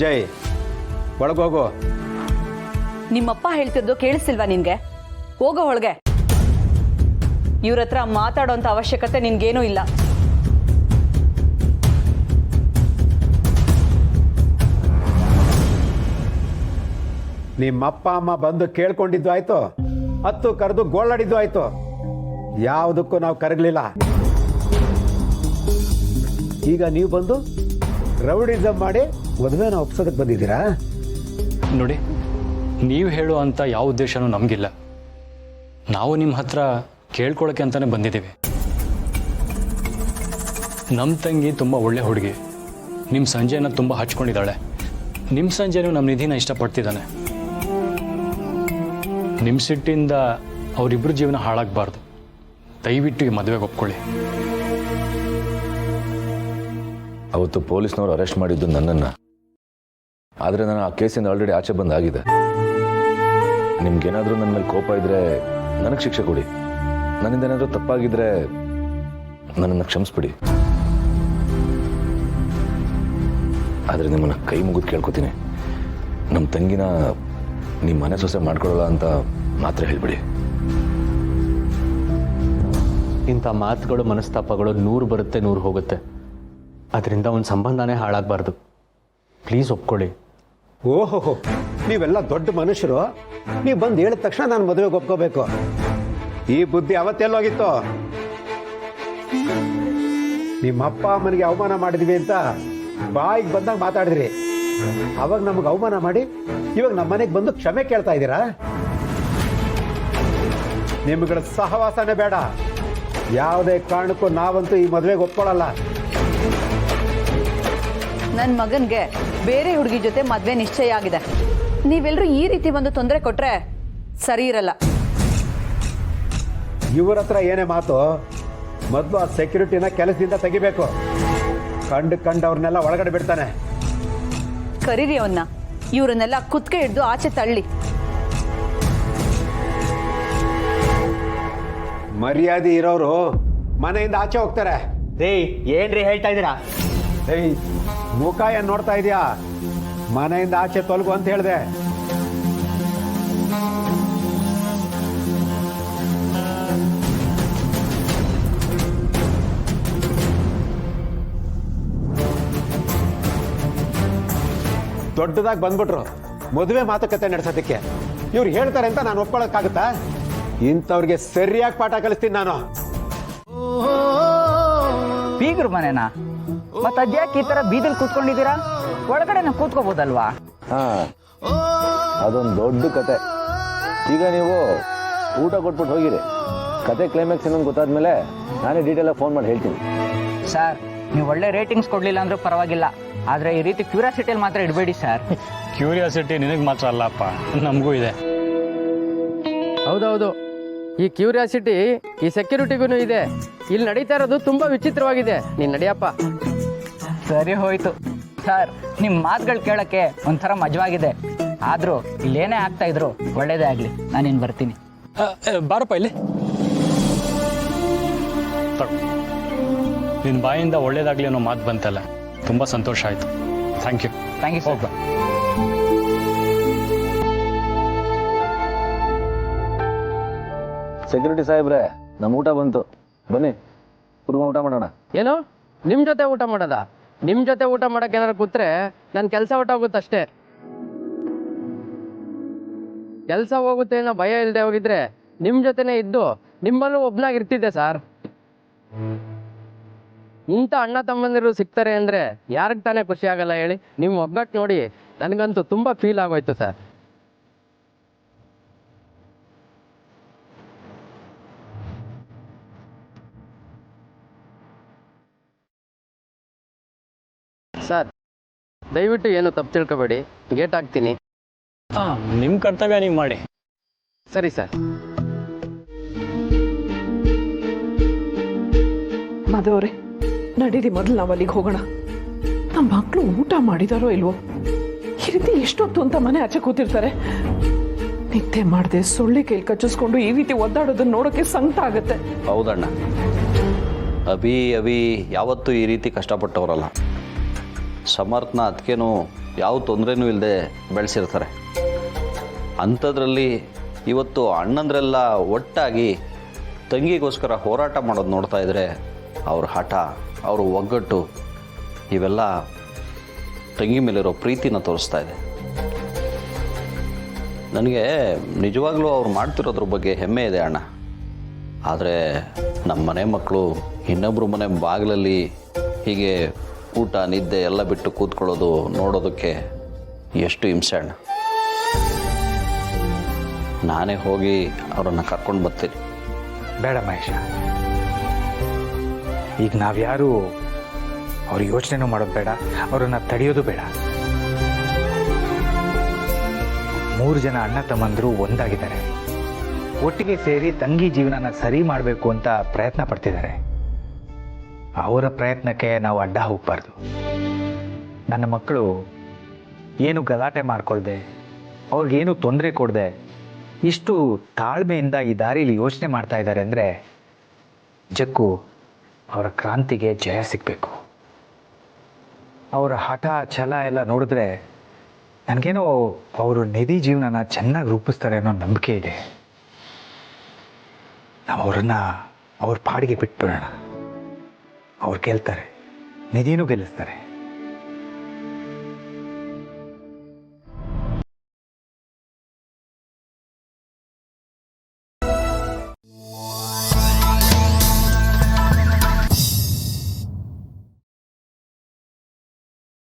ಸಂಜಯ್ ಒಳಗೋಗು. ನಿಮ್ಮಪ್ಪ ಹೇಳ್ತಿದ್ದು ಕೇಳಿಸ್ತಿಲ್ವಾ ನಿನ್ಗೆ? ಹೋಗೋ ಒಳಗೆ. ಇವ್ರ ಹತ್ರ ಮಾತಾಡೋಂಥ ಅವಶ್ಯಕತೆ ನಿನ್ಗೇನೂ ಇಲ್ಲ. ನಿಮ್ಮಪ್ಪ ಅಮ್ಮ ಬಂದು ಕೇಳ್ಕೊಂಡಿದ್ದು ಆಯ್ತು, ಹತ್ತು ಕರೆದು ಗೋಳಾಡಿದ್ದು ಆಯ್ತು. ಯಾವುದಕ್ಕೂ ನಾವು ಕರಗಲಿಲ್ಲ. ಈಗ ನೀವು ಬಂದು ರೌಡಿಸಮ್ ಮಾಡಿ ಮದುವೆನ ಒಪ್ಸೋದಕ್ಕೆ ಬಂದಿದ್ದೀರಾ? ನೋಡಿ, ನೀವು ಹೇಳುವಂಥ ಯಾವ ಉದ್ದೇಶನೂ ನಮಗಿಲ್ಲ. ನಾವು ನಿಮ್ಮ ಹತ್ರ ಕೇಳ್ಕೊಳ್ಳೋಕ್ಕೆ ಅಂತಲೇ ಬಂದಿದ್ದೀವಿ. ನಮ್ಮ ತಂಗಿ ತುಂಬ ಒಳ್ಳೆ ಹುಡುಗಿ. ನಿಮ್ಮ ಸಂಜೆನ ತುಂಬ ಹಚ್ಕೊಂಡಿದ್ದಾಳೆ. ನಿಮ್ಮ ಸಂಜೆನೂ ನಮ್ಮ ನಿಧಿನ ಇಷ್ಟಪಡ್ತಿದ್ದಾನೆ. ನಿಮ್ಮ ಸಿಟ್ಟಿಂದ ಅವರಿಬ್ಬರು ಜೀವನ ಹಾಳಾಗಬಾರ್ದು. ದಯವಿಟ್ಟು ಈ ಮದುವೆಗೆ ಒಪ್ಕೊಳ್ಳಿ. ಅವತ್ತು ಪೊಲೀಸ್ನವರು ಅರೆಸ್ಟ್ ಮಾಡಿದ್ದು ನನ್ನನ್ನು. ಆದರೆ ನಾನು ಆ ಕೇಸಿಂದ ಆಲ್ರೆಡಿ ಆಚೆ ಬಂದಾಗಿದೆ. ನಿಮ್ಗೇನಾದರೂ ನನ್ನ ಮೇಲೆ ಕೋಪ ಇದ್ದರೆ ನನಗೆ ಶಿಕ್ಷೆ ಕೊಡಿ. ನನ್ನಿಂದ ಏನಾದರೂ ತಪ್ಪಾಗಿದ್ದರೆ ನನ್ನನ್ನು ಕ್ಷಮಿಸ್ಬಿಡಿ. ಆದರೆ ನಿಮ್ಮನ್ನು ಕೈ ಮುಗಿದು ಕೇಳ್ಕೊತೀನಿ, ನಮ್ಮ ತಂಗಿನ ನಿಮ್ಮ ಮನೆ ಸೊಸೆ ಮಾಡ್ಕೊಳ್ಳಲ್ಲ ಅಂತ ಮಾತ್ರ ಹೇಳ್ಬಿಡಿ. ಇಂಥ ಮಾತುಗಳು ಮನಸ್ತಾಪಗಳು 100 ಬರುತ್ತೆ 100 ಹೋಗುತ್ತೆ. ಅದರಿಂದ ಒಂದು ಸಂಬಂಧನೇ ಹಾಳಾಗಬಾರ್ದು. ಪ್ಲೀಸ್ ಒಪ್ಕೊಳ್ಳಿ. ಓಹೋ, ನೀವೆಲ್ಲ ದೊಡ್ಡ ಮನುಷ್ಯರು. ನೀವು ಬಂದು ಹೇಳಿದ ತಕ್ಷಣ ನಾನು ಮದುವೆಗೆ ಒಪ್ಕೋಬೇಕು. ಈ ಬುದ್ಧಿ ಅವತ್ತೆಲ್ಲೋಗಿತ್ತು? ನಿಮ್ಮ ಅಪ್ಪ ಅಮ್ಮನಿಗೆ ಅವಮಾನ ಮಾಡಿದ್ವಿ ಅಂತ ಬಾಯಿಗೆ ಬಂದಾಗ ಮಾತಾಡಿದ್ರಿ. ಅವಾಗ ನಮಗೆ ಅವಮಾನ ಮಾಡಿ ಇವಾಗ ನಮ್ಮ ಮನೆಗೆ ಬಂದು ಕ್ಷಮೆ ಕೇಳ್ತಾ ಇದ್ದೀರಾ? ನಿಮ್ಗಳ ಸಹವಾಸನೇ ಬೇಡ. ಯಾವುದೇ ಕಾರಣಕ್ಕೂ ನಾವಂತೂ ಈ ಮದುವೆಗೆ ಒಪ್ಕೊಳ್ಳಲ್ಲ. ನನ್ನ ಮಗನ್ಗೆ ಬೇರೆ ಹುಡುಗಿ ಜೊತೆ ಮದ್ವೆ ನಿಶ್ಚಯ ಆಗಿದೆ. ನೀವೆಲ್ಲರೂ ಈ ರೀತಿ ಒಂದು ತೊಂದರೆ ಕೊಟ್ರೆ ಸರಿ ಇರಲ್ಲ. ಇವ್ರ ಹತ್ರ ಏನೇ ಮಾತು, ಮೊದಲು ಆ ಸೆಕ್ಯೂರಿಟಿನ ಕೆಲಸದಿಂದ ತೆಗಿಬೇಕು. ಕಂಡವ್ರನ್ನೆಲ್ಲ ಒಳಗಡೆ ಬಿಡ್ತಾನೆ. ಕರೀರಿ ಅವನ್ನ. ಇವ್ರನ್ನೆಲ್ಲ ಕುತ್ಕೆ ಹಿಡ್ದು ಆಚೆ ತಳ್ಳಿ. ಮರ್ಯಾದೆ ಇರೋರು ಮನೆಯಿಂದ ಆಚೆ ಹೋಗ್ತಾರೆ. ಏನ್ರಿ ಹೇಳ್ತಾ ಇದ್ದೀರಾ? ಮುಖ ಏನ್ ನೋಡ್ತಾ ಇದೀಯಾ? ಮನೆಯಿಂದ ಆಚೆ ತೊಲಗು ಅಂತ ಹೇಳಿದೆ. ದೊಡ್ಡದಾಗಿ ಬಂದ್ಬಿಟ್ರು ಮದುವೆ ಮಾತುಕತೆ ನಡೆಸೋದಕ್ಕೆ. ಇವ್ರು ಹೇಳ್ತಾರೆ ಅಂತ ನಾನು ಒಪ್ಕೊಳ್ಳೋಕ್ಕಾಗುತ್ತಾ? ಇಂಥವ್ರಿಗೆ ಸರಿಯಾಗಿ ಪಾಠ ಕಲಿಸ್ತೀನಿ ನಾನು. ಬೀಗ್ರು ಮನೆನಾ? ಮತ್ತೆ ಅದ್ಯಾಕೆ ಈ ತರ ಬೀದಿಲ್ ಕೂತ್ಕೊಂಡಿದ್ದೀರಾ? ಒಳಗಡೆ ನಾವು ಕೂತ್ಕೋಬೋದಲ್ವಾ? ಅದೊಂದು ದೊಡ್ಡ ಕತೆ. ಈಗ ನೀವು ಊಟ ಕೊಟ್ಬಿಟ್ಟು ಹೋಗಿರಿ. ಕತೆ ಕ್ಲೈಮ್ಯಾಕ್ಸ್ ಏನಂತ ಗೊತ್ತಾದ್ಮೇಲೆ ನಾನೇ ಡೀಟೇಲಾಗಿ ಫೋನ್ ಮಾಡಿ ಹೇಳ್ತೀನಿ. ಸರ್, ನೀವು ಒಳ್ಳೆ ರೇಟಿಂಗ್ಸ್ ಕೊಡ್ಲಿಲ್ಲ ಅಂದ್ರೂ ಪರವಾಗಿಲ್ಲ, ಆದ್ರೆ ಈ ರೀತಿ ಕ್ಯೂರಿಯಾಸಿಟಿಯಲ್ಲಿ ಮಾತ್ರ ಇಡಬೇಡಿ ಸರ್. ಕ್ಯೂರಿಯಾಸಿಟಿ ನಿನಗೆ ಮಾತ್ರ ಅಲ್ಲಪ್ಪ, ನಮಗೂ ಇದೆ. ಹೌದೌದು, ಈ ಕ್ಯೂರಿಯಾಸಿಟಿ ಈ ಸೆಕ್ಯೂರಿಟಿಗೂ ಇದೆ. ಇಲ್ಲಿ ನಡೀತಾ ಇರೋದು ತುಂಬಾ ವಿಚಿತ್ರವಾಗಿದೆ. ನೀನ್ ನಡಿಯಪ್ಪ. ಸರಿ ಹೋಯ್ತು ಸರ್, ನಿಮ್ಮ ಮಾತುಗಳು ಕೇಳಕ್ಕೆ ಒಂಥರ ಮಜವಾಗಿದೆ. ಆದ್ರೂ ಇಲ್ಲೇನೇ ಆಗ್ತಾ ಇದ್ರು ಒಳ್ಳೇದೇ ಆಗ್ಲಿ. ನಾನಿನ್ ಬರ್ತೀನಿ. ಬಾರಪ್ಪ ಇಲ್ಲಿ. ನಿನ್ನ ಬಾಯಿಂದ ಒಳ್ಳೇದಾಗ್ಲಿ ಅನ್ನೋ ಮಾತು ಬಂತಲ್ಲ, ತುಂಬ ಸಂತೋಷ ಆಯಿತು. Thank you. Thank you sir. Security ಸಾಹೇಬ್ರೆ, ನಮ್ಮ ಊಟ ಬಂತು, ಬನ್ನಿ ಕುರ್ಮ ಊಟ ಮಾಡೋಣ. ಏನು ನಿಮ್ ಜೊತೆ ಊಟ ಮಾಡೋದ? ನಿಮ್ ಜೊತೆ ಊಟ ಮಾಡಕ್ ಏನಾರು ಕೂತ್ರೆ ನನ್ ಕೆಲಸ ಹೊಟ್ಟೋಗುತ್ತಷ್ಟೇ. ಕೆಲಸ ಹೋಗುತ್ತೆ ಅನ್ನೋ ಭಯ ಇಲ್ಲದೆ ಹೋಗಿದ್ರೆ ನಿಮ್ ಜೊತೆನೆ ಇದ್ದು ನಿಮ್ಮಲ್ಲೂ ಒಬ್ನಾಗಿರ್ತಿದ್ದೆ ಸರ್. ಇಂಥ ಅಣ್ಣ ತಮ್ಮಂದಿರು ಸಿಗ್ತಾರೆ ಅಂದ್ರೆ ಯಾರಿಗೆ ತಾನೇ ಖುಷಿ ಆಗಲ್ಲ ಹೇಳಿ? ನಿಮ್ಮ ಒಗ್ಗಟ್ಟು ನೋಡಿ ನನಗಂತೂ ತುಂಬಾ ಫೀಲ್ ಆಗೋಯ್ತು ಸರ್. ಸರ್, ದಯವಿಟ್ಟು ಏನು ತಪ್ಪು ತಿಳ್ಕೊಬೇಡಿ. ಗೇಟ್ ಹಾಕ್ತೀನಿ. ನಿಮ್ಮ ಕರ್ತವ್ಯ ನೀವು ಮಾಡಿ. ಸರಿ ಸರ್. ಮಾಧವ್ರೆ, ನಡೀರಿ, ಮೊದಲು ನಾವು ಅಲ್ಲಿಗೆ ಹೋಗೋಣ. ನಮ್ಮ ಮಕ್ಕಳು ಊಟ ಮಾಡಿದಾರೋ ಇಲ್ವೋ? ಈ ರೀತಿ ಎಷ್ಟೊತ್ತು ಅಂತ ಮನೆ ಆಚೆ ಕೂತಿರ್ತಾರೆ. ನಿದ್ದೆ ಮಾಡದೆ ಸೊಳ್ಳೆ ಕೈಲಿ ಕಚ್ಚಿಸ್ಕೊಂಡು ಈ ರೀತಿ ಒದ್ದಾಡೋದನ್ನ ನೋಡೋಕೆ ಸಂಕಟ ಆಗುತ್ತೆ. ಹೌದಣ್ಣ, ಅಭಿ ಯಾವತ್ತೂ ಈ ರೀತಿ ಕಷ್ಟಪಟ್ಟವರಲ್ಲ. ಸಮರ್ಥನ ಅದಕ್ಕೇನು ಯಾವ ತೊಂದರೆನೂ ಇಲ್ಲದೆ ಬೆಳೆಸಿರ್ತಾರೆ. ಅಂಥದ್ರಲ್ಲಿ ಇವತ್ತು ಅಣ್ಣಂದ್ರೆಲ್ಲ ಒಟ್ಟಾಗಿ ತಂಗಿಗೋಸ್ಕರ ಹೋರಾಟ ಮಾಡೋದು ನೋಡ್ತಾ ಇದ್ದರೆ ಅವ್ರ ಹಠ, ಅವ್ರ ಒಗ್ಗಟ್ಟು ಇವೆಲ್ಲ ತಂಗಿ ಮೇಲಿರೋ ಪ್ರೀತಿನ ತೋರಿಸ್ತಾ ಇದೆ. ನನಗೆ ನಿಜವಾಗ್ಲೂ ಅವ್ರು ಮಾಡ್ತಿರೋದ್ರ ಬಗ್ಗೆ ಹೆಮ್ಮೆ ಇದೆ ಅಣ್ಣ. ಆದರೆ ನಮ್ಮ ಮನೆ ಮಕ್ಕಳು ಇನ್ನೊಬ್ಬರು ಮನೆ ಬಾಗಿಲಲ್ಲಿ ಹೀಗೆ ಊಟ ನಿದ್ದೆ ಎಲ್ಲ ಬಿಟ್ಟು ಕೂತ್ಕೊಳ್ಳೋದು ನೋಡೋದಕ್ಕೆ ಎಷ್ಟು ಹಿಂಸೆ ಅಣ್ಣ. ನಾನೇ ಹೋಗಿ ಅವರನ್ನು ಕರ್ಕೊಂಡು ಬರ್ತೀನಿ. ಬೇಡ ಮಹೇಶ, ಈಗ ನಾವ್ಯಾರು ಅವ್ರ ಯೋಚನೆನೂ ಮಾಡೋದು ಬೇಡ, ಅವರನ್ನು ತಡೆಯೋದು ಬೇಡ. 3 ಜನ ಅಣ್ಣ ತಮ್ಮಂದರು ಒಂದಾಗಿದ್ದಾರೆ, ಒಟ್ಟಿಗೆ ಸೇರಿ ತಂಗಿ ಜೀವನನ ಸರಿ ಮಾಡಬೇಕು ಅಂತ ಪ್ರಯತ್ನ ಪಡ್ತಿದ್ದಾರೆ. ಅವರ ಪ್ರಯತ್ನಕ್ಕೆ ನಾವು ಅಡ್ಡ ಹೋಗಬಾರ್ದು. ನನ್ನ ಮಕ್ಕಳು ಏನು ಗಲಾಟೆ ಮಾಡ್ಕೊಳ್ದೆ, ಅವ್ರಿಗೇನು ತೊಂದರೆ ಕೊಡದೆ ಇಷ್ಟು ತಾಳ್ಮೆಯಿಂದ ಈ ದಾರಿಲಿ ಯೋಚನೆ ಮಾಡ್ತಾ ಇದ್ದಾರೆ ಅಂದರೆ ಜಕ್ಕು ಅವರ ಕ್ರಾಂತಿಗೆ ಜಯ ಸಿಗಬೇಕು. ಅವರ ಹಠ ಛಲ ಎಲ್ಲ ನೋಡಿದ್ರೆ ನನಗೇನೋ ಅವರು ನಿಧಿ ಜೀವನನ ಚೆನ್ನಾಗಿ ರೂಪಿಸ್ತಾರೆ ಅನ್ನೋ ನಂಬಿಕೆ ಇದೆ. ನಾವು ಅವರನ್ನು ಅವ್ರ ಪಾಡಿಗೆ ಬಿಟ್ಬಿಡೋಣ. ಅವ್ರು ಗೆಲ್ತಾರೆ, ನಿಧಿನೂ ಗೆಲ್ಲಿಸ್ತಾರೆ.